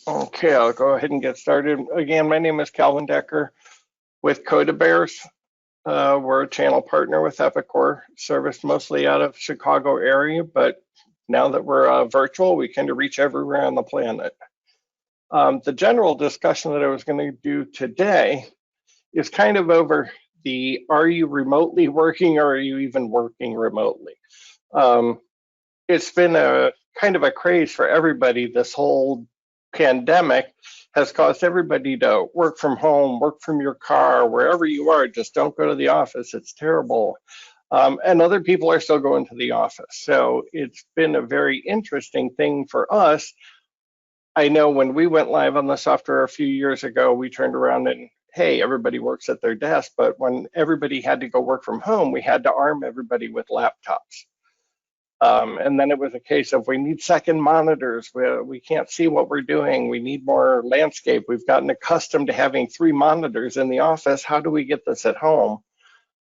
Okay, I'll go ahead and get started. Again, my name is Calvin Decker with CodaBears. We're a channel partner with Epicor, serviced mostly out of Chicago area, but now that we're virtual, we kind of reach everywhere on the planet. The general discussion that I was going to do today is kind of over the are you remotely working or are you even working remotely? Um, it's been a kind of a craze for everybody. This whole pandemic has caused everybody to work from home, work from your car, wherever you are. Just don't go to the office. It's terrible. And other people are still going to the office. So it's been a very interesting thing for us. I know when we went live on the software a few years ago, we turned around and hey, everybody works at their desk. But when everybody had to go work from home, we had to arm everybody with laptops. And then it was a case of we need second monitors. We can't see what we're doing. We need more landscape. We've gotten accustomed to having 3 monitors in the office. How do we get this at home?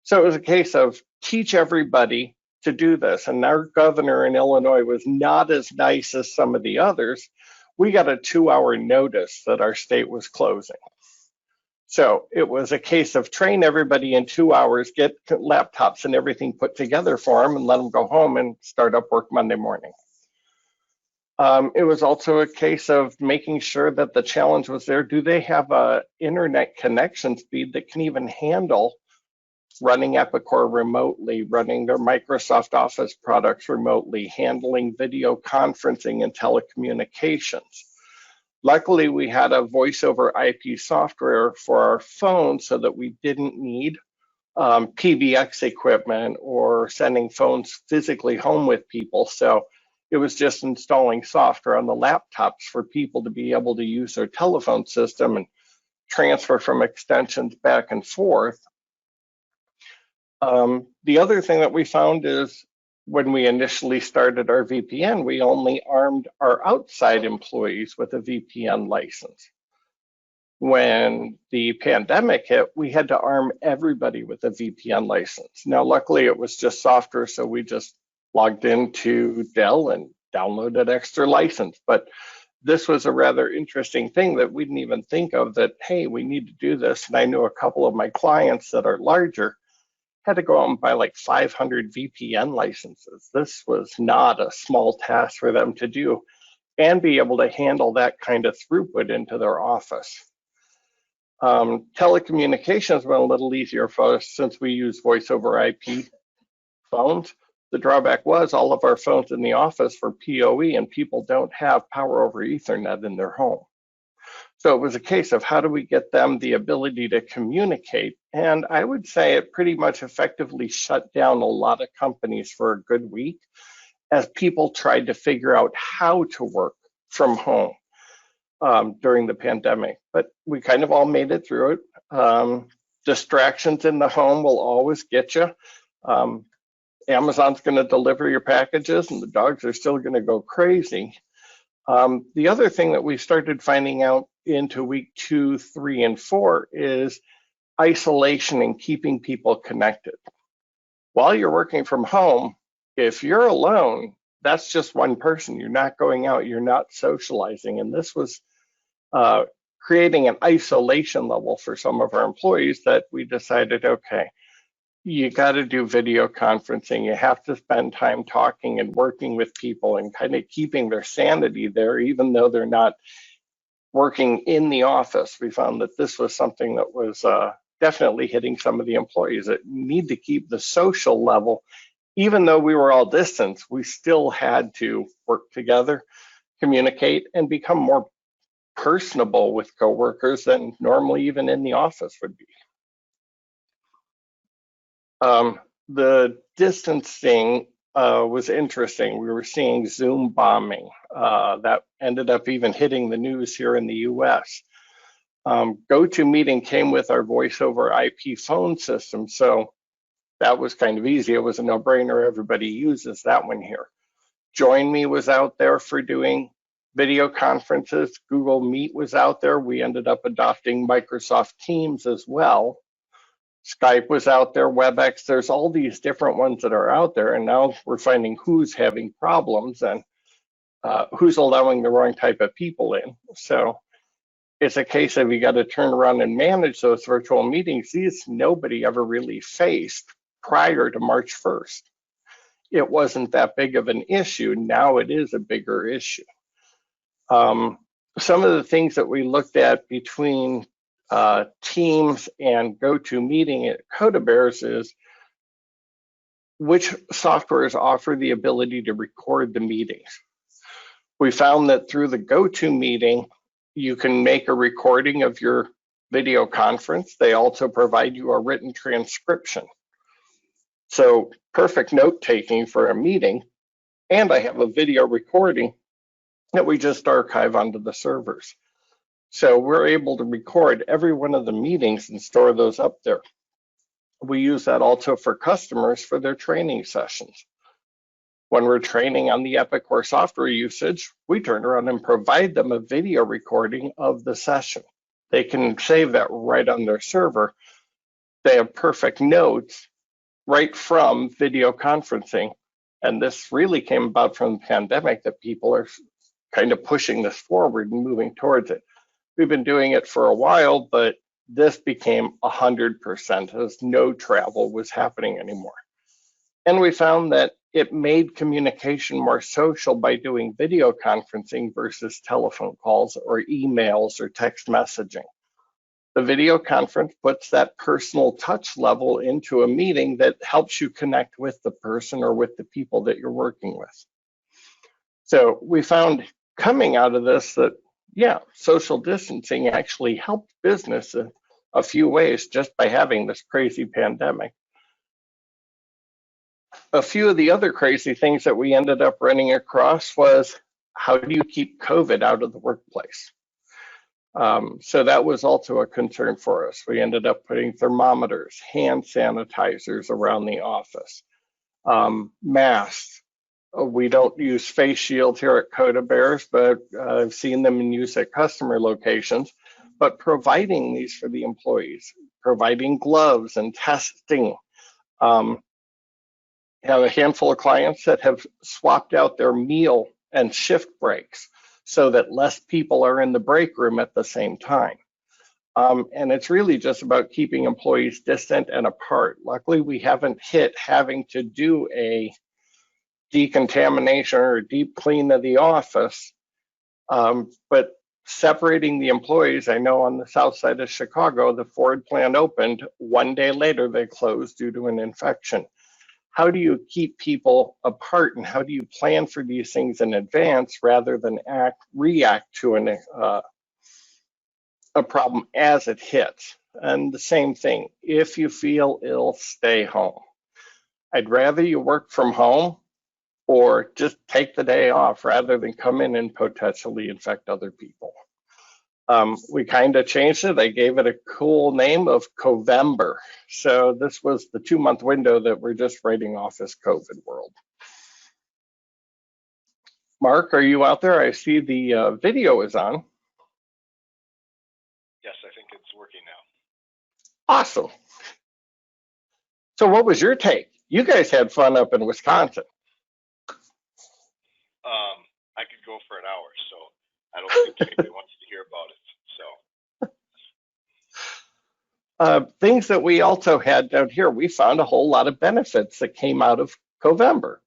So it was a case of teach everybody to do this. And our governor in Illinois was not as nice as some of the others. We got a 2-hour notice that our state was closing. So it was a case of train everybody in 2 hours, get laptops and everything put together for them, and let them go home and start up work Monday morning. It was also a case of making sure that the challenge was there. Do they have a internet connection speed that can even handle running Epicor remotely, running their Microsoft Office products remotely, handling video conferencing and telecommunications? Luckily, we had a voice over IP software for our phone so that we didn't need PBX equipment or sending phones physically home with people. So it was just installing software on the laptops for people to be able to use their telephone system and transfer from extensions back and forth. The other thing that we found is when we initially started our VPN, we only armed our outside employees with a VPN license. When the pandemic hit, we had to arm everybody with a VPN license. Now, luckily, it was just software, so we just logged into Dell and downloaded extra license. But this was a rather interesting thing that we didn't even think of that, hey, we need to do this. And I know a couple of my clients that are larger had to go out and buy like 500 VPN licenses. This was not a small task for them to do and be able to handle that kind of throughput into their office. Telecommunications went a little easier for us since we use voice over IP phones. The drawback was all of our phones in the office were PoE and people don't have power over Ethernet in their home. So it was a case of how do we get them the ability to communicate? And I would say it pretty much effectively shut down a lot of companies for a good week as people tried to figure out how to work from home during the pandemic. But we kind of all made it through it. Distractions in the home will always get you. Amazon's going to deliver your packages and the dogs are still going to go crazy. The other thing that we started finding out into week 2, 3, and 4 is isolation and keeping people connected. While you're working from home, if you're alone, that's just one person. You're not going out, you're not socializing. And this was creating an isolation level for some of our employees that we decided, okay, you got to do video conferencing. You have to spend time talking and working with people and kind of keeping their sanity there, even though they're not working in the office. We found that this was something that was definitely hitting some of the employees that need to keep the social level. Even though we were all distance, we still had to work together, communicate, and become more personable with coworkers than normally even in the office would be. The distancing was interesting. We were seeing Zoom bombing that ended up even hitting the news here in the US. GoToMeeting came with our voice over IP phone system, so that was kind of easy. It was a no-brainer. Everybody uses that one here. Join Me was out there for doing video conferences. Google Meet was out there. We ended up adopting Microsoft Teams as well. Skype was out there, WebEx, there's all these different ones that are out there, and now we're finding who's having problems. And who's allowing the wrong type of people in. So it's a case of you got to turn around and manage those virtual meetings. These nobody ever really faced prior to March 1st. It wasn't that big of an issue. Now it is a bigger issue. Some of the things that we looked at between Teams and GoToMeeting at CodaBears is which softwares offer the ability to record the meetings. We found that through the GoToMeeting, you can make a recording of your video conference. They also provide you a written transcription. So perfect note-taking for a meeting. And I have a video recording that we just archive onto the servers. So we're able to record every one of the meetings and store those up there. We use that also for customers for their training sessions. When we're training on the Epicor software usage, we turn around and provide them a video recording of the session. They can save that right on their server. They have perfect notes right from video conferencing. And this really came about from the pandemic, that people are kind of pushing this forward and moving towards it. We've been doing it for a while, but this became 100% as no travel was happening anymore. And we found that it made communication more social by doing video conferencing versus telephone calls or emails or text messaging. The video conference puts that personal touch level into a meeting that helps you connect with the person or with the people that you're working with. So we found coming out of this that, yeah, social distancing actually helped business a few ways just by having this crazy pandemic. A few of the other crazy things that we ended up running across was, how do you keep COVID out of the workplace? So that was also a concern for us. We ended up putting thermometers, hand sanitizers around the office, masks. We don't use face shields here at CodaBears, but I've seen them in use at customer locations. But providing these for the employees, providing gloves and testing. Have a handful of clients that have swapped out their meal and shift breaks so that less people are in the break room at the same time. And it's really just about keeping employees distant and apart. Luckily, we haven't hit having to do a decontamination or a deep clean of the office, but separating the employees. I know on the south side of Chicago, the Ford plant opened. One day later, they closed due to an infection. How do you keep people apart, and how do you plan for these things in advance rather than react to a problem as it hits? And the same thing, if you feel ill, stay home. I'd rather you work from home or just take the day off rather than come in and potentially infect other people. We kind of changed it. I gave it a cool name of Covember. So this was the 2-month window that we're just writing off as COVID world. Mark, are you out there? I see the video is on. Yes, I think it's working now. Awesome. So what was your take? You guys had fun up in Wisconsin. I could go for an hour, so I don't think anybody wants to hear about it. So Things that we also had down here, we found a whole lot of benefits that came out of Covember.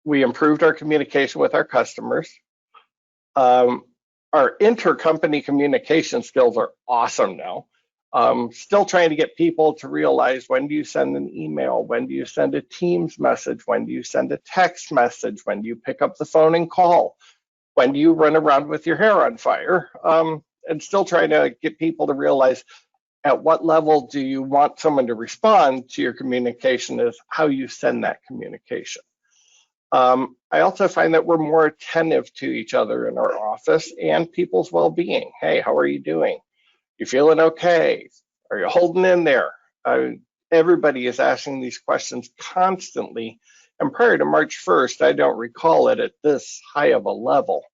We improved our communication with our customers. Our intercompany communication skills are awesome now. Still trying to get people to realize, when do you send an email? When do you send a Teams message? When do you send a text message? When do you pick up the phone and call? When do you run around with your hair on fire? And still trying to get people to realize, at what level do you want someone to respond to your communication is how you send that communication. I also find that we're more attentive to each other in our office and people's well-being. Hey, how are you doing? You feeling okay? Are you holding in there? Everybody is asking these questions constantly. And prior to March 1st, I don't recall it at this high of a level.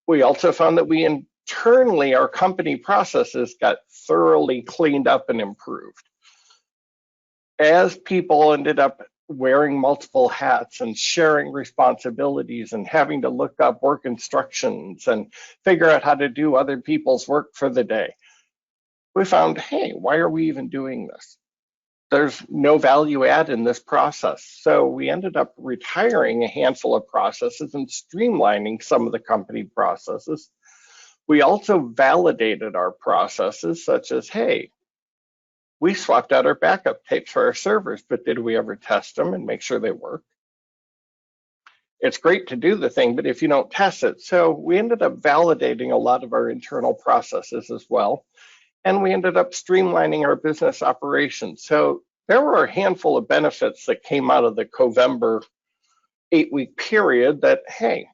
We also found that we internally, our company processes got thoroughly cleaned up and improved. As people ended up wearing multiple hats and sharing responsibilities and having to look up work instructions and figure out how to do other people's work for the day. We found, hey, why are we even doing this? There's no value add in this process. So we ended up retiring a handful of processes and streamlining some of the company processes. We also validated our processes, such as, hey, we swapped out our backup tapes for our servers, but did we ever test them and make sure they work? It's great to do the thing, but if you don't test it, so we ended up validating a lot of our internal processes as well. And we ended up streamlining our business operations. So there were a handful of benefits that came out of the Covember 8-week period that, hey,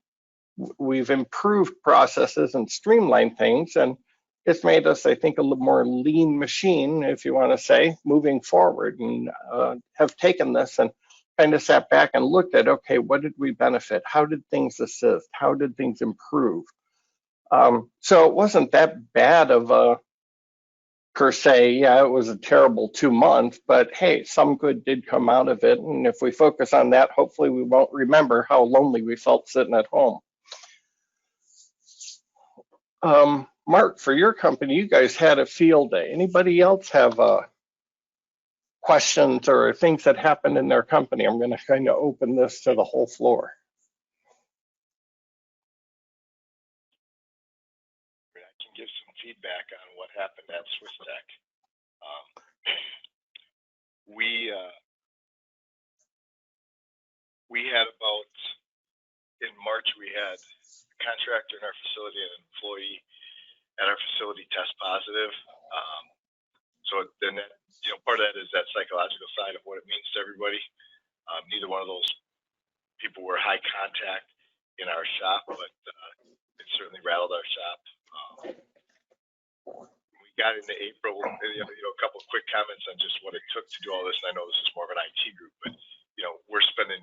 we've improved processes and streamlined things, and it's made us, I think, a little more lean machine, if you want to say, moving forward, and have taken this and kind of sat back and looked at, okay, what did we benefit? How did things assist? How did things improve? So it wasn't that bad of a per se. Yeah, it was a terrible 2 months, but hey, some good did come out of it. And if we focus on that, hopefully we won't remember how lonely we felt sitting at home. Mark, for your company, you guys had a field day. Anybody else have questions or things that happened in their company? I'm going to kind of open this to the whole floor. I can give some feedback on what happened at Swiss Tech. We had about, in March, we had a contractor in our facility and an employee at our facility test positive. So then that, part of that is that psychological side of what it means to everybody. Neither one of those people were high contact in our shop, but it certainly rattled our shop. We got into April, a couple of quick comments on just what it took to do all this. And I know this is more of an IT group, but we're spending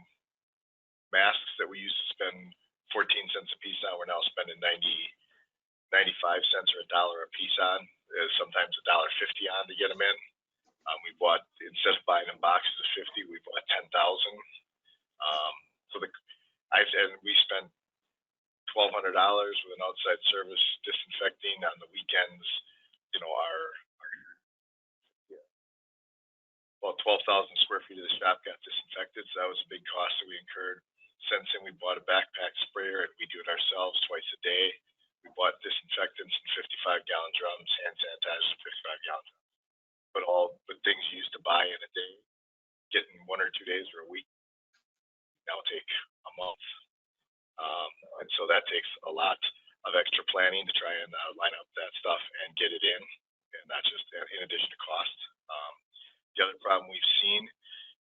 masks that we used to spend 14 cents a piece on. We're now spending 95 cents or $1 a piece on, sometimes $1.50 on to get them in. We bought, instead of buying in boxes of 50, we bought 10,000. And we spent $1,200 with an outside service disinfecting on the weekends. About 12,000 square feet of the shop got disinfected, so that was a big cost that we incurred. Since then, we bought a backpack sprayer, and we do it ourselves twice a day. We bought disinfectants in 55-gallon drums, hand sanitizer in 55-gallon drums. But things you used to buy in a day, getting 1 or 2 days or a week, now take a month. And so that takes a lot of extra planning to try and line up that stuff and get it in, and not just in addition to cost. The other problem we've seen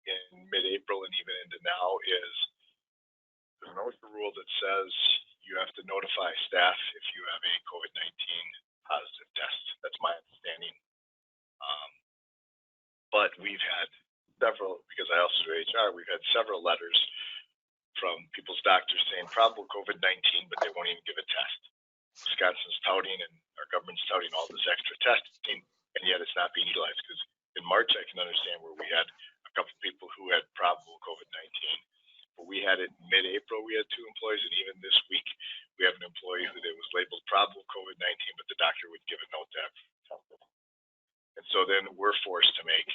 in mid-April and even into now is there's an OSHA rule that says you have to notify staff if you have a COVID-19 positive test. That's my understanding. But we've had several, because I also do HR, we've had several letters from people's doctors saying probable COVID-19, but they won't even give a test. Wisconsin's touting and our government's touting all this extra testing, and yet it's not being utilized. Because in March, I can understand where we had a couple of people who had probable COVID-19, but we had it mid-April. We had 2 employees, and even this week, we have an employee who was labeled probable COVID-19, but the doctor would give a note to have tested. And so then we're forced to make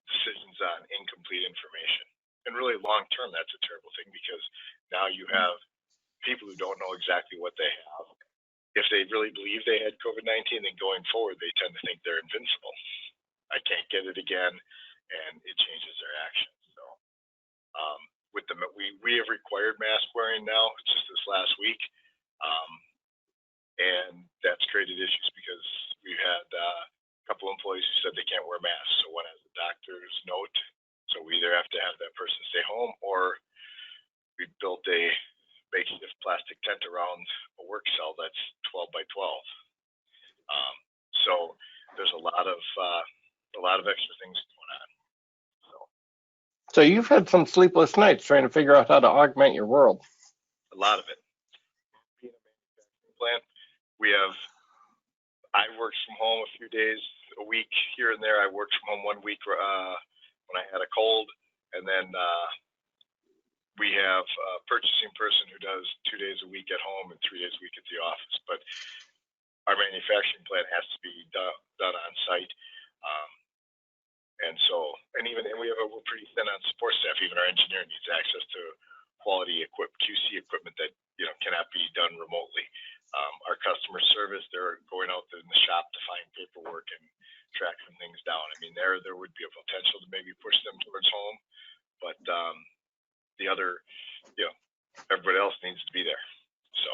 decisions on incomplete information. And really, long term, that's a terrible thing, because now you have people who don't know exactly what they have. If they really believe they had COVID-19, then going forward, they tend to think they're invincible. I can't get it again, and it changes their actions. So we have required mask wearing now, just this last week, and that's created issues because we've had a couple employees who said they can't wear masks. So one has a doctor's note, so we either have to have that person stay home, or we built a makeshift plastic tent around a work cell that's 12 by 12. So there's a lot of extra things going on. So you've had some sleepless nights trying to figure out how to augment your world. A lot of it. Being a manufacturing plant, I worked from home a few days a week here and there. I worked from home 1 week when I had a cold, And then we have a purchasing person who does 2 days a week at home and 3 days a week at the office. But our manufacturing plant has to be done on site. And we're pretty thin on support staff. Even our engineer needs access to quality QC equipment that cannot be done remotely. Our customer service, they're going out in the shop to find paperwork and tracking things down. I mean, there would be a potential to maybe push them towards home, but the other, everybody else needs to be there. So.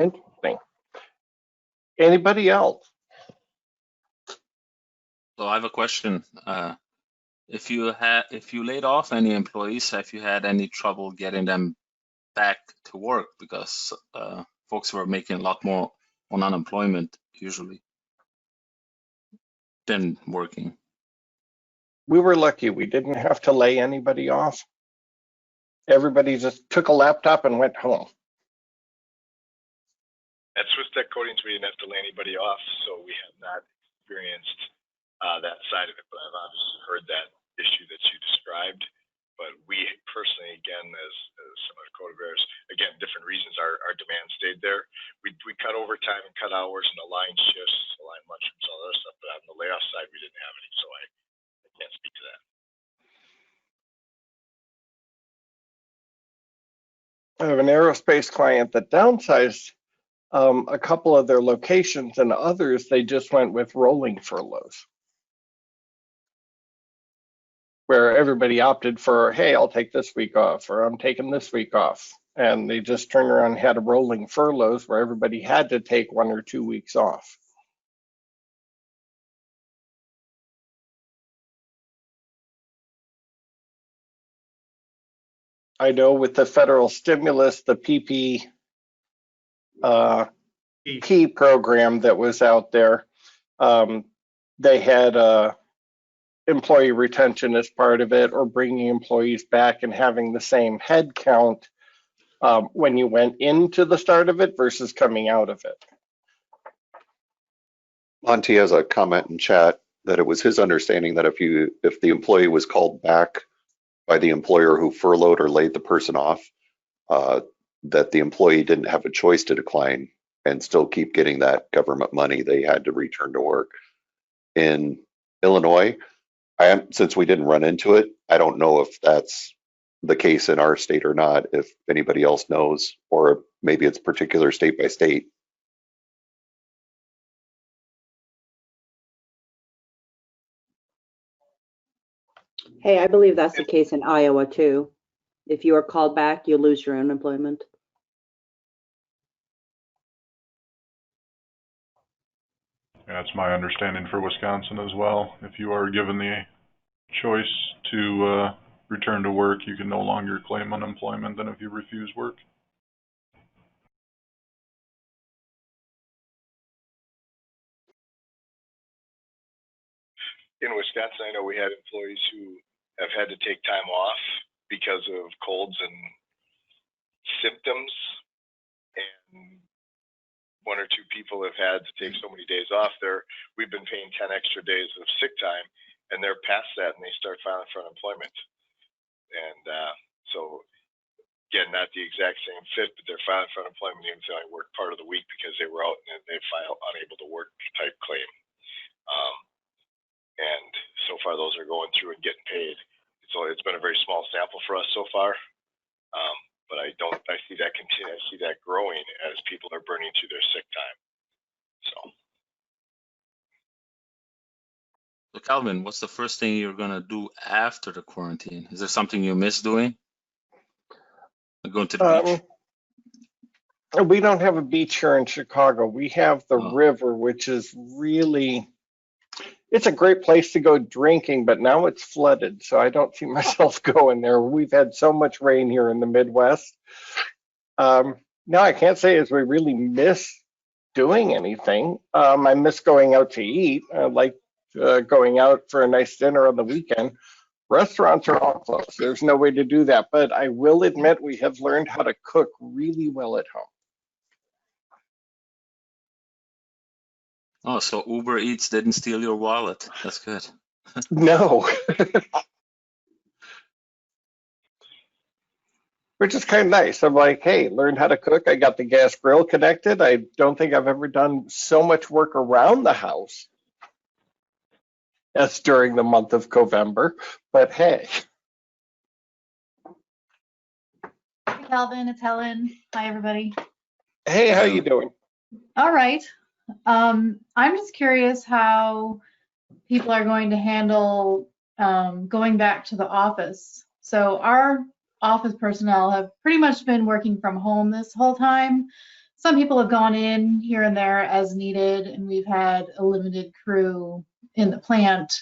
Interesting. Anybody else? So I have a question. If you laid off any employees, have you had any trouble getting them back to work? Because folks were making a lot more on unemployment usually than working. We were lucky. We didn't have to lay anybody off. Everybody just took a laptop and went home. At Swiss Tech Coatings, we didn't have to lay anybody off, so we have not experienced that side of it. But I've obviously heard that issue that you described. But we personally, again, as similar to Coda Bears, again, different reasons, our demand stayed there. We cut overtime and cut hours and aligned shifts, aligned lunchrooms, all that stuff. But on the layoff side, we didn't have any, so I can't speak to that. I have an aerospace client that downsized a couple of their locations, and others they just went with rolling furloughs, where everybody opted for, hey, I'll take this week off, or I'm taking this week off. And they just turned around and had a rolling furloughs where everybody had to take 1 or 2 weeks off. I know with the federal stimulus, the PP program that was out there, they had employee retention as part of it, or bringing employees back and having the same head count when you went into the start of it versus coming out of it. Monty has a comment in chat that it was his understanding that if the employee was called back by the employer who furloughed or laid the person off, that the employee didn't have a choice to decline and still keep getting that government money. They had to return to work. In Illinois, since we didn't run into it, I don't know if that's the case in our state or not, if anybody else knows, or maybe it's particular state by state. Hey, I believe that's the case in Iowa too. If you are called back, you lose your unemployment. That's my understanding for Wisconsin as well. If you are given the choice to return to work, you can no longer claim unemployment than if you refuse work. In Wisconsin, I know we had employees who have had to take time off because of colds and symptoms, and 1 or 2 people have had to take so many days off there. We've been paying 10 extra days of sick time, and they're past that, and they start filing for unemployment. And so, again, not the exact same fit, but they're filing for unemployment even if they only work part of the week because they were out and they file unable to work type claim. And so far, those are going through and getting paid. So it's been a very small sample for us so far, but I see that continue. I see that growing as people are burning through their sick time. So Calvin, what's the first thing you're gonna do after the quarantine? Is there something you miss doing? Going to the beach? We don't have a beach here in Chicago. We have the river, which is really, it's a great place to go drinking, but now it's flooded, so I don't see myself going there. We've had so much rain here in the Midwest. No, I can't say as we really miss doing anything. I miss going out to eat. I like going out for a nice dinner on the weekend. Restaurants are all closed. There's no way to do that, but I will admit we have learned how to cook really well at home. Oh, so Uber Eats didn't steal your wallet. That's good. No. Which is kind of nice. I'm like, hey, learned how to cook. I got the gas grill connected. I don't think I've ever done so much work around the house as during the month of November. But hey, Hey, Calvin, it's Helen. Hi, everybody. hey, how you doing? All right. I'm just curious how people are going to handle going back to the office. So our office personnel have pretty much been working from home this whole time. Some people have gone in here and there as needed, and we've had a limited crew in the plant.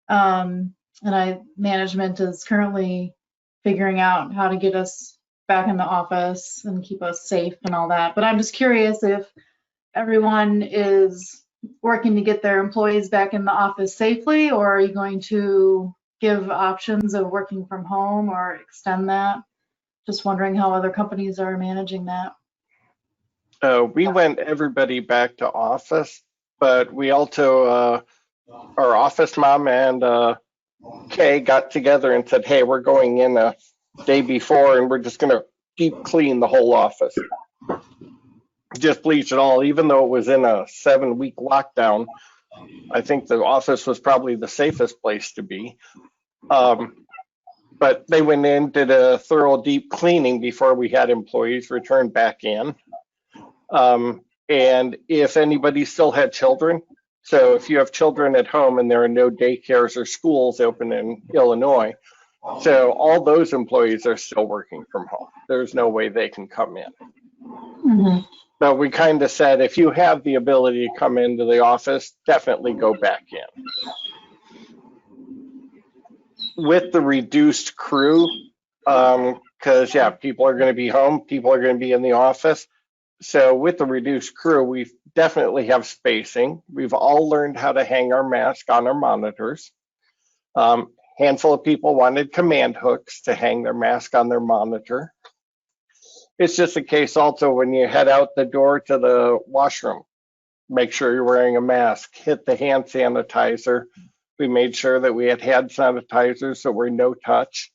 Management is currently figuring out how to get us back in the office and keep us safe and all that. But I'm just curious if everyone is working to get their employees back in the office safely, or are you going to give options of working from home or extend that? Just wondering how other companies are managing that. We went everybody back to office, but we also, our office mom and Kay got together and said, hey, we're going in a day before and we're just going to deep clean the whole office. Just bleach it all, even though it was in a 7-week lockdown. I think the office was probably the safest place to be. But they went in, did a thorough deep cleaning before we had employees return back in. And if anybody still had children, so if you have children at home and there are no daycares or schools open in Illinois, so all those employees are still working from home. There's no way they can come in. Mm-hmm. But we kind of said, if you have the ability to come into the office, definitely go back in. With the reduced crew, because yeah, people are going to be home, people are going to be in the office. So with the reduced crew, we definitely have spacing. We've all learned how to hang our mask on our monitors. Handful of people wanted command hooks to hang their mask on their monitor. It's just a case also when you head out the door to the washroom, make sure you're wearing a mask, hit the hand sanitizer. We made sure that we had hand sanitizers so we're no touch.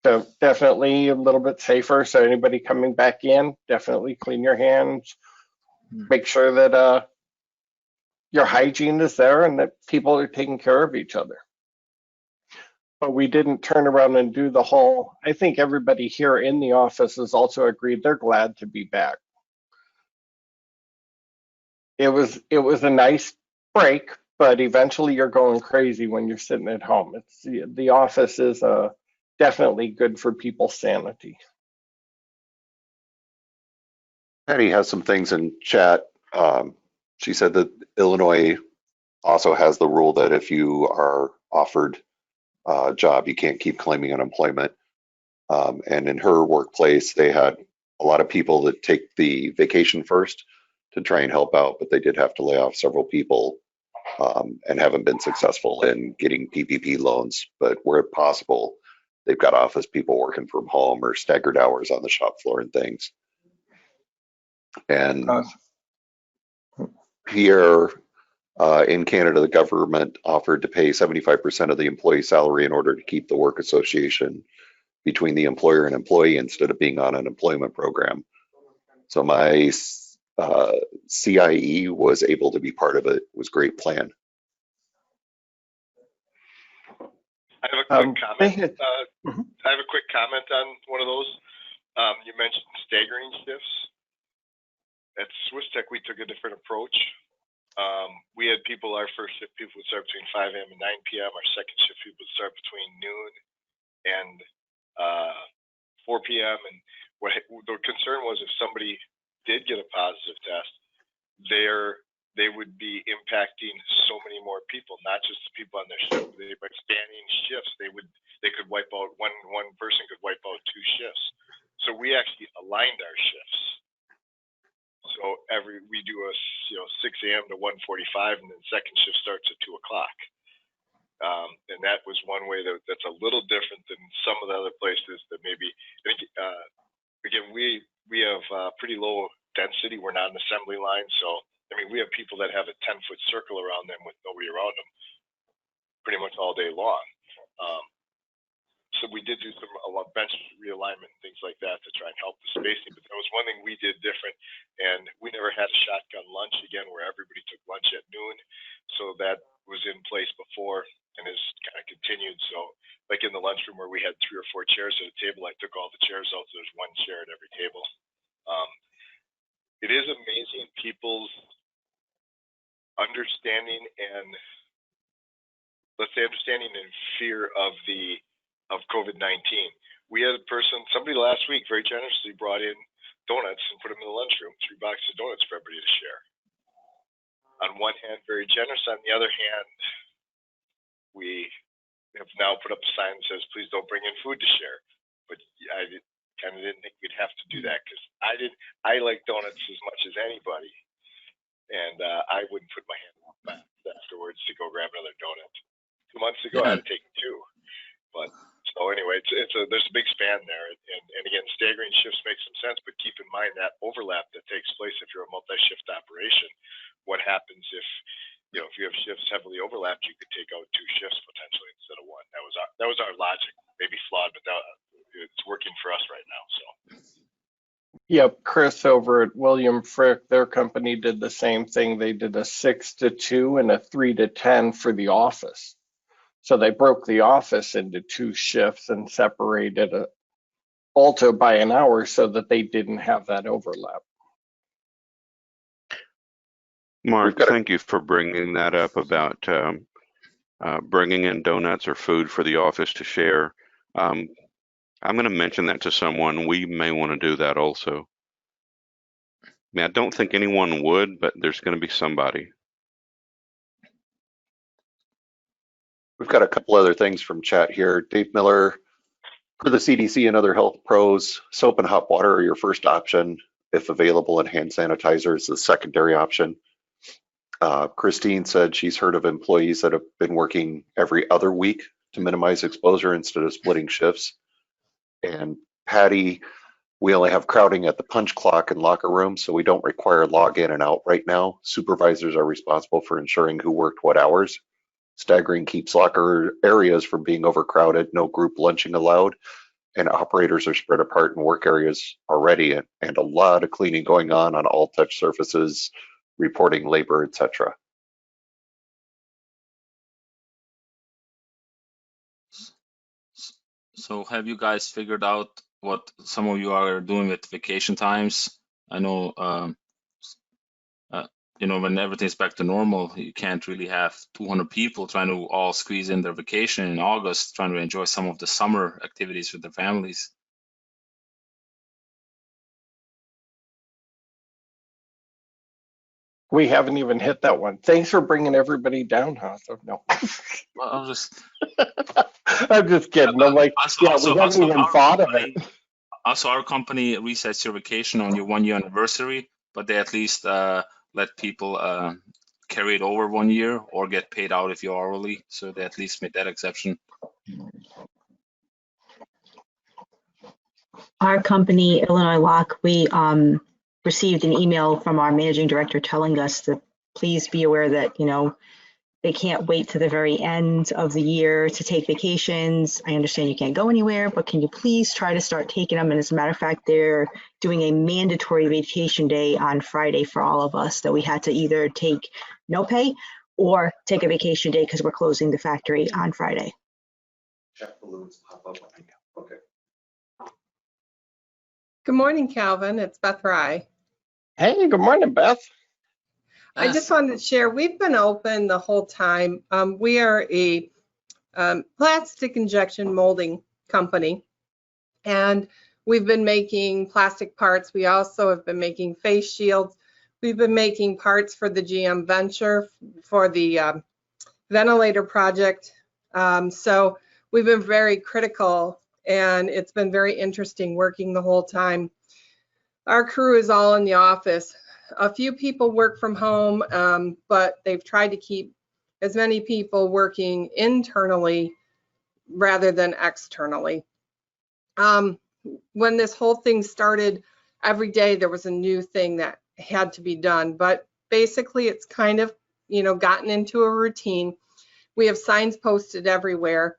So definitely a little bit safer. So anybody coming back in, definitely clean your hands. Make sure that your hygiene is there and that people are taking care of each other. But we didn't turn around and do the whole, I think everybody here in the office has also agreed they're glad to be back. It was a nice break, but eventually you're going crazy when you're sitting at home. It's the office is definitely good for people's sanity. Patty has some things in chat. She said that Illinois also has the rule that if you are offered a job, you can't keep claiming unemployment. And in her workplace, they had a lot of people that take the vacation first to try and help out, but they did have to lay off several people and haven't been successful in getting PPP loans. But where possible, they've got office people working from home or staggered hours on the shop floor and things. And here in Canada, the government offered to pay 75% of the employee salary in order to keep the work association between the employer and employee instead of being on an employment program. So my CIE was able to be part of it. It was a great plan. I have a quick comment. I have a quick comment on one of those. You mentioned staggering shifts. At Swiss Tech, we took a different approach. We had people, our first shift people would start between 5 a.m. and 9 p.m. Our second shift people would start between noon and 4 p.m. And what the concern was, if somebody did get a positive test, they would be impacting so many more people, not just the people on their shift. They by spanning shifts, they could wipe out one person could wipe out 2 shifts. So we actually aligned our shifts. So we do a 6 a.m. to 1:45, and then second shift starts at 2 o'clock. And that was one way that's a little different than some of the other places that maybe. Again, we have pretty low density. We're not an assembly line, so I mean we have people that have a 10-foot circle around them with nobody around them. pretty much all day long. So we did do a lot of bench realignment and things like that to try and help the spacing. But there was one thing we did different, and we never had a shotgun lunch again where everybody took lunch at noon. So that was in place before and has kind of continued. So like in the lunchroom where we had 3 or 4 chairs at a table, I took all the chairs out, so there's 1 chair at every table. It is amazing people's understanding and, let's say, understanding and fear of COVID-19. We had a person, somebody last week very generously brought in donuts and put them in the lunchroom, 3 boxes of donuts for everybody to share. On one hand, very generous. On the other hand, we have now put up a sign that says, please don't bring in food to share. But I kind of didn't think we'd have to do that because I like donuts as much as anybody. And I wouldn't put my hand in my mouth afterwards to go grab another donut. 2 months ago, I had to take 2. But so anyway, there's a big span there, and again, staggering shifts makes some sense, but keep in mind that overlap that takes place if you're a multi-shift operation. What happens if you have shifts heavily overlapped? You could take out 2 shifts potentially instead of 1. That was our logic, maybe flawed, but it's working for us right now. So. Yep, Chris over at William Frick, their company did the same thing. They did a 6 to 2 and a 3 to 10 for the office. So they broke the office into 2 shifts and separated it also by an hour so that they didn't have that overlap. Mark, thank you for bringing that up about bringing in donuts or food for the office to share. I'm going to mention that to someone. We may want to do that also. I mean, I don't think anyone would, but there's going to be somebody. We've got a couple other things from chat here. Dave Miller, for the CDC and other health pros, soap and hot water are your first option if available, and hand sanitizer is the secondary option. Christine said she's heard of employees that have been working every other week to minimize exposure instead of splitting shifts. And Patty, we only have crowding at the punch clock and locker room, so we don't require log in and out right now. Supervisors are responsible for ensuring who worked what hours. Staggering keeps locker areas from being overcrowded, no group lunching allowed, and operators are spread apart in work areas already, and a lot of cleaning going on all touch surfaces, reporting labor, etc. So have you guys figured out what some of you are doing with vacation times? I know, when everything's back to normal, you can't really have 200 people trying to all squeeze in their vacation in August, trying to enjoy some of the summer activities with their families. We haven't even hit that one. Thanks for bringing everybody down, Hasso. No. Well, I'm just kidding. I'm like, we haven't even thought of it. Also, our company resets your vacation on your 1-year anniversary, but they at least let people carry it over 1 year or get paid out if you're hourly. So they at least made that exception. Our company, Illinois Lock, we received an email from our managing director telling us to please be aware that, they can't wait to the very end of the year to take vacations. I understand you can't go anywhere, but can you please try to start taking them? And as a matter of fact, they're doing a mandatory vacation day on Friday for all of us that we had to either take no pay or take a vacation day because we're closing the factory on Friday. Check balloons pop up. Okay. Good morning, Calvin. It's Beth Rye. Hey, good morning, Beth. I just wanted to share, we've been open the whole time. We are a plastic injection molding company, and we've been making plastic parts. We also have been making face shields. We've been making parts for the GM Venture for the ventilator project. So we've been very critical, and it's been very interesting working the whole time. Our crew is all in the office. A few people work from home, but they've tried to keep as many people working internally rather than externally. When this whole thing started, every day there was a new thing that had to be done, but basically it's kind of, gotten into a routine. We have signs posted everywhere.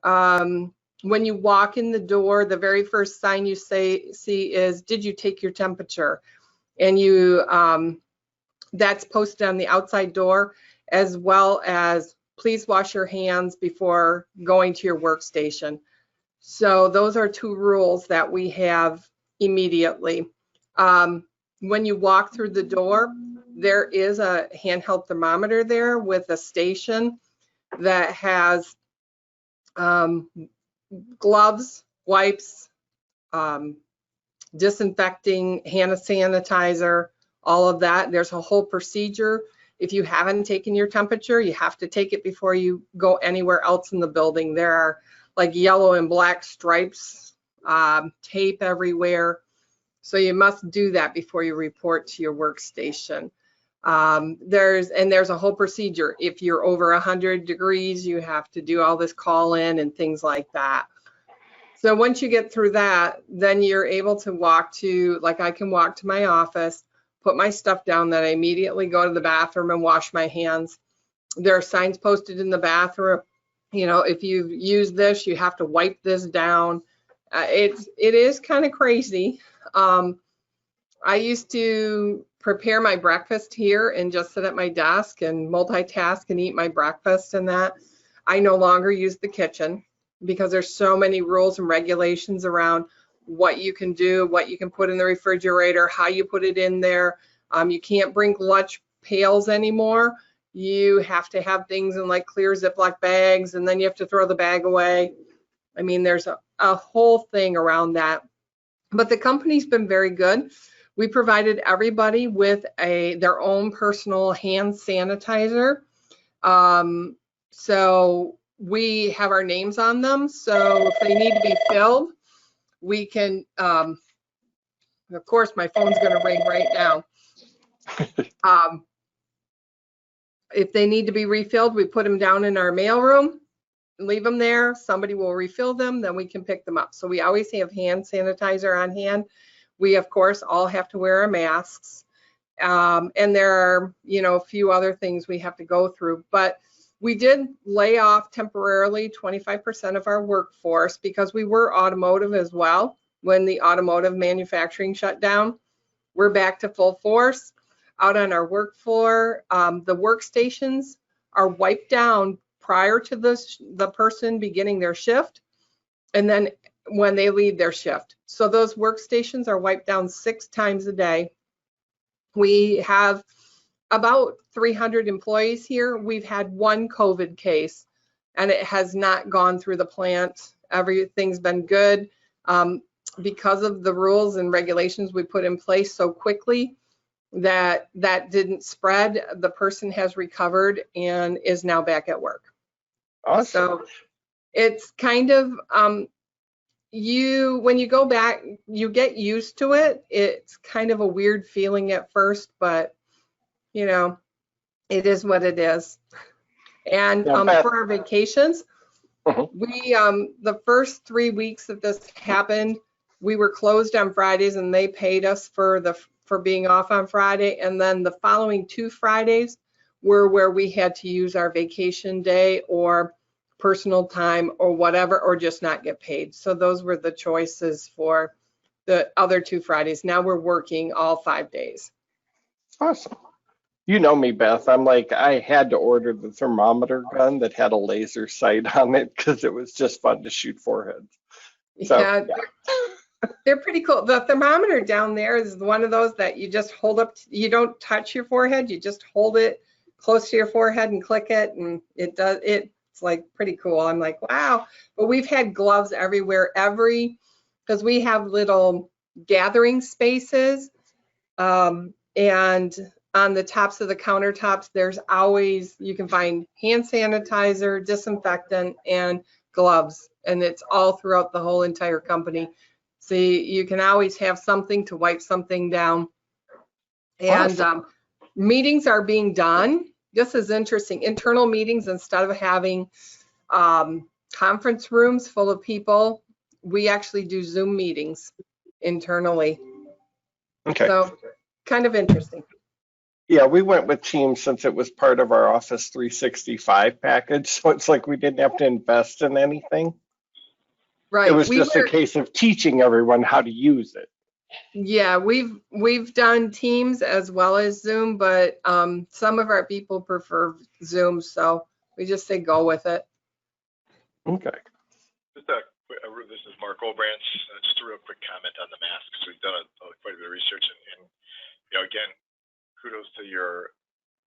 When you walk in the door, the very first sign you see is, "Did you take your temperature?" And that's posted on the outside door, as well as, "Please wash your hands before going to your workstation." So those are 2 rules that we have immediately. When you walk through the door, there is a handheld thermometer there with a station that has gloves, wipes, disinfecting, hand sanitizer, all of that. There's a whole procedure. If you haven't taken your temperature, you have to take it before you go anywhere else in the building. There are like yellow and black stripes, tape everywhere. So you must do that before you report to your workstation. There's a whole procedure. If you're over 100 degrees, you have to do all this call in and things like that. So once you get through that, then you're able to walk to, like I can walk to my office, put my stuff down, then I immediately go to the bathroom and wash my hands. There are signs posted in the bathroom. You know, if you've used this, you have to wipe this down. It is kind of crazy. I used to prepare my breakfast here and just sit at my desk and multitask and eat my breakfast and that. I no longer use the kitchen because there's so many rules and regulations around what you can do, what you can put in the refrigerator, how you put it in there. You can't bring lunch pails anymore. You have to have things in like clear Ziploc bags, and then you have to throw the bag away. I mean, there's a whole thing around that. But the company's been very good. We provided everybody with their own personal hand sanitizer. So we have our names on them. So if they need to be filled, we can, of course, my phone's going to ring right now. If they need to be refilled, we put them down in our mail room, leave them there. Somebody will refill them, then we can pick them up. So we always have hand sanitizer on hand. We, of course, all have to wear our masks. And there are, you know, a few other things we have to go through. But we did lay off temporarily 25% of our workforce because we were automotive as well. When the automotive manufacturing shut down, we're back to full force out on our work floor. The workstations are wiped down prior to the person beginning their shift, and then when they leave their shift. So those workstations are wiped down 6 times a day. We have about 300 employees here. We've had 1 COVID case, and it has not gone through the plant. Everything's been good. Because of the rules and regulations we put in place so quickly, that didn't spread. The person has recovered and is now back at work. Awesome. So it's kind of, when you go back, you get used to it. It's kind of a weird feeling at first, but you know, it is what it is. And for our vacations, we, the first 3 weeks that this happened, we were closed on Fridays and they paid us for being off on Friday. And then the following 2 Fridays were where we had to use our vacation day or personal time or whatever, or just not get paid. So those were the choices for the other 2 Fridays. Now we're working all 5 days. Awesome. You know me, Beth. I'm like, I had to order the thermometer gun that had a laser sight on it because it was just fun to shoot foreheads. So, yeah. They're pretty cool. The thermometer down there is one of those that you just hold up. You don't touch your forehead. You just hold it close to your forehead and click it, and it does. It's like pretty cool. I'm like, wow. But we've had gloves everywhere, because we have little gathering spaces, and on the tops of the countertops, there's always, you can find hand sanitizer, disinfectant, and gloves, and it's all throughout the whole entire company. So you can always have something to wipe something down. And awesome. Meetings are being done. This is interesting. Internal meetings, instead of having conference rooms full of people, we actually do Zoom meetings internally. Okay. So kind of interesting. Yeah, we went with Teams since it was part of our Office 365 package, so it's like we didn't have to invest in anything. It Right. was just a case of teaching everyone how to use it. Yeah, we've done Teams as well as Zoom, but some of our people prefer Zoom, so we just say go with it. Okay. This is Mark Obrance. Just a real quick comment on the masks. We've done quite a bit of research, and again, kudos to your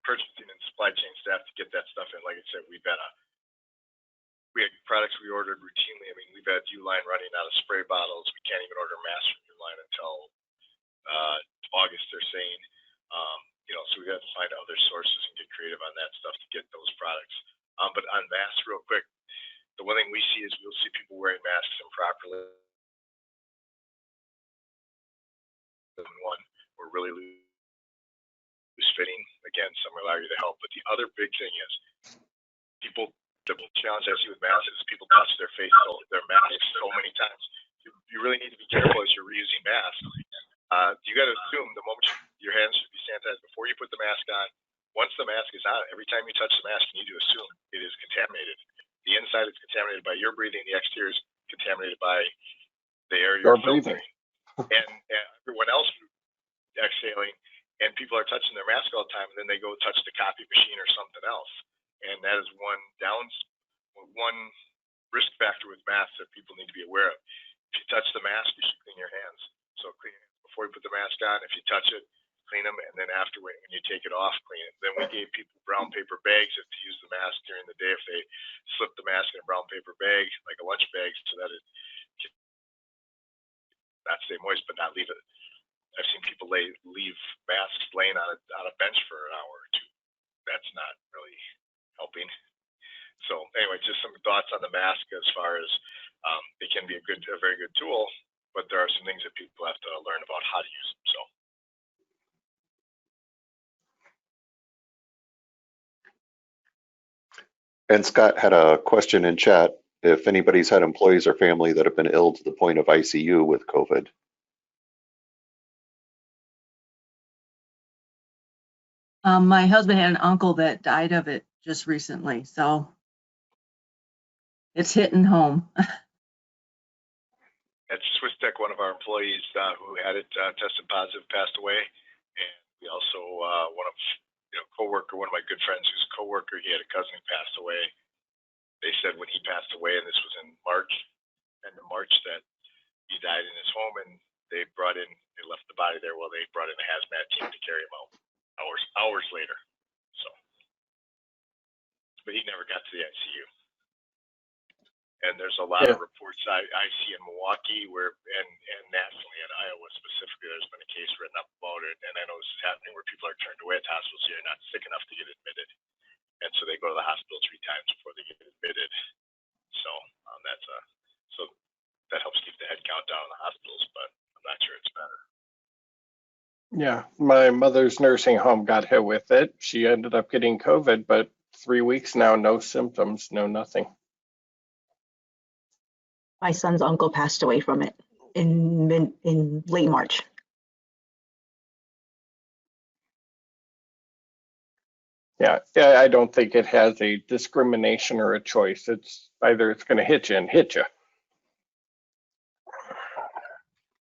purchasing and supply chain staff to get that stuff in. Like I said, we had products we ordered routinely. I mean, we've had Uline running out of spray bottles. We can't even order masks from Uline until August, they're saying. So we got to find other sources and get creative on that stuff to get those products. But on masks, real quick, the one thing we see is we'll see people wearing masks improperly. One, we're really loose fitting. Again, some will allow you to help. But the other big thing is the challenge I see with masks is people touch their face, their masks so many times. You really need to be careful as you're reusing masks. You got to assume the moment your hands should be sanitized before you put the mask on. Once the mask is on, every time you touch the mask, you need to assume it is contaminated. The inside is contaminated by your breathing. The exterior is contaminated by the air you're breathing. And everyone else exhaling, and people are touching their mask all the time, and then they go touch the copy machine or something else. And that is one risk factor with masks that people need to be aware of. If you touch the mask, you should clean your hands. So clean it before you put the mask on. If you touch it, clean them, and then after when you take it off, clean it. Then we gave people brown paper bags to use the mask during the day if they slip the mask in a brown paper bag, like a lunch bag, so that it can not stay moist but not leave it. I've seen people leave masks laying on a bench for an hour or two. That's not really helping. So anyway, just some thoughts on the mask as far as it can be a very good tool, but there are some things that people have to learn about how to use them. So. And Scott had a question in chat, if anybody's had employees or family that have been ill to the point of ICU with COVID. My husband had an uncle that died of it just recently, so it's hitting home. At Swiss Tech, one of our employees who had it tested positive passed away, and we also one of my good friends who's a coworker, he had a cousin who passed away. They said when he passed away, and this was in end of March, that he died in his home, and they left the body there while they brought in a hazmat team to carry him out hours later. So, but he never got to the ICU. And there's a lot of reports I see in Milwaukee and nationally in Iowa specifically, there's been a case written up about it. And I know this is happening where people are turned away at hospitals who are not sick enough to get admitted. And so they go to the hospital 3 times before they get admitted. So so that helps keep the head count down in the hospitals, but I'm not sure it's better. Yeah, my mother's nursing home got hit with it. She ended up getting COVID, but 3 weeks now, no symptoms, no nothing. My son's uncle passed away from it in late March. Yeah, I don't think it has a discrimination or a choice. It's either it's going to hit you and hit you.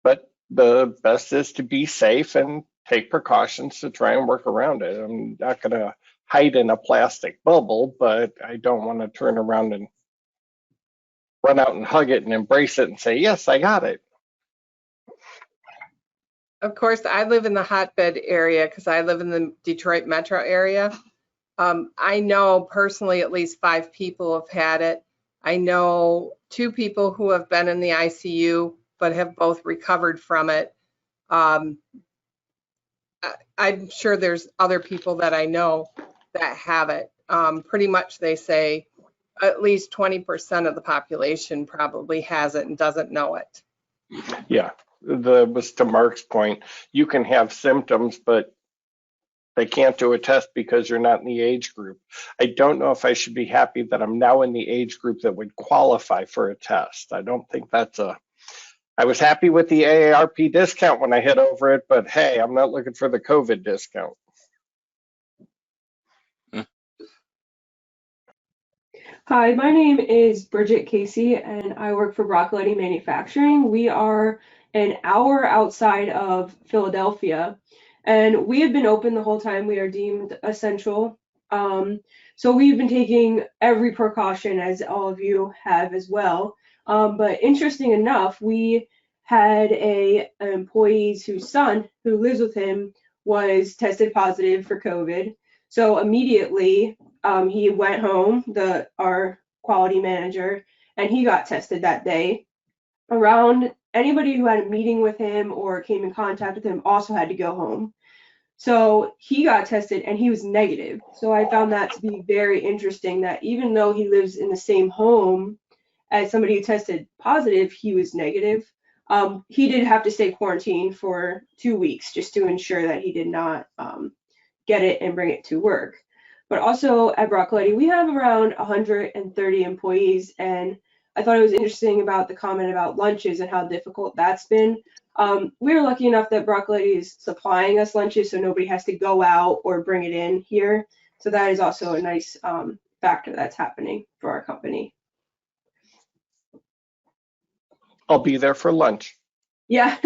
But the best is to be safe and take precautions to try and work around it. I'm not going to hide in a plastic bubble, but I don't want to turn around and run out and hug it and embrace it and say, yes, I got it. Of course, I live in the hotbed area because I live in the Detroit metro area. I know personally at least 5 people have had it. I know 2 people who have been in the ICU but have both recovered from it. I'm sure there's other people that I know that have it. Pretty much they say at least 20% of the population probably has it and doesn't know it. Yeah, was to Mark's point, you can have symptoms, but they can't do a test because you're not in the age group. I don't know if I should be happy that I'm now in the age group that would qualify for a test. I don't think I was happy with the AARP discount when I hit over it, but hey, I'm not looking for the COVID discount. Hi, my name is Bridget Casey, and I work for Broccoli Manufacturing. We are an hour outside of Philadelphia, and we have been open the whole time. We are deemed essential. So we've been taking every precaution, as all of you have as well. But interesting enough, we had an employee whose son, who lives with him, was tested positive for COVID. So immediately, he went home, our quality manager, and he got tested that day. Around anybody who had a meeting with him or came in contact with him also had to go home. So he got tested and he was negative. So I found that to be very interesting that even though he lives in the same home as somebody who tested positive, he was negative. He did have to stay quarantined for 2 weeks just to ensure that he did not get it and bring it to work. But also at Broccoli, we have around 130 employees, and I thought it was interesting about the comment about lunches and how difficult that's been. We're lucky enough that Broccoli is supplying us lunches, so nobody has to go out or bring it in here. So that is also a nice factor that's happening for our company. I'll be there for lunch. Yeah.